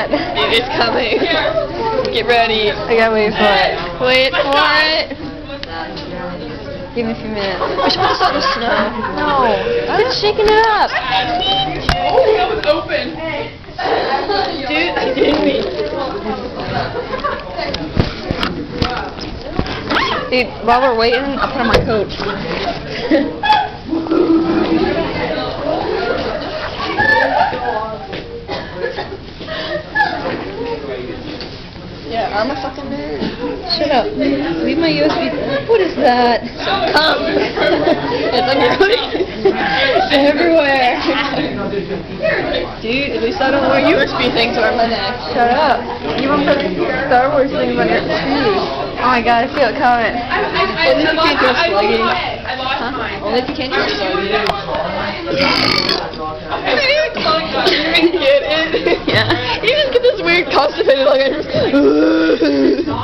that? It's coming. Get ready. I gotta wait for it. Wait for it. Give me a few minutes. We're supposed to start the snow. No. Quit shaking it up. Oh, that was open. Dude, I didn't mean. Dude, while we're waiting, I'll put on my coat. Yeah, I'm a fucking nerd. Shut up. Leave my USB. What is that? Come. It's on your hoodie. Everywhere. Dude, at least I don't wear USB things around my neck. Shut up. You won't put Star Wars things on your TV. Oh my god, I feel it coming. Only if you can't go slugging. I lost mine. Only if you can't go slugging. Okay. You get it? Yeah. You just get this weird constipated like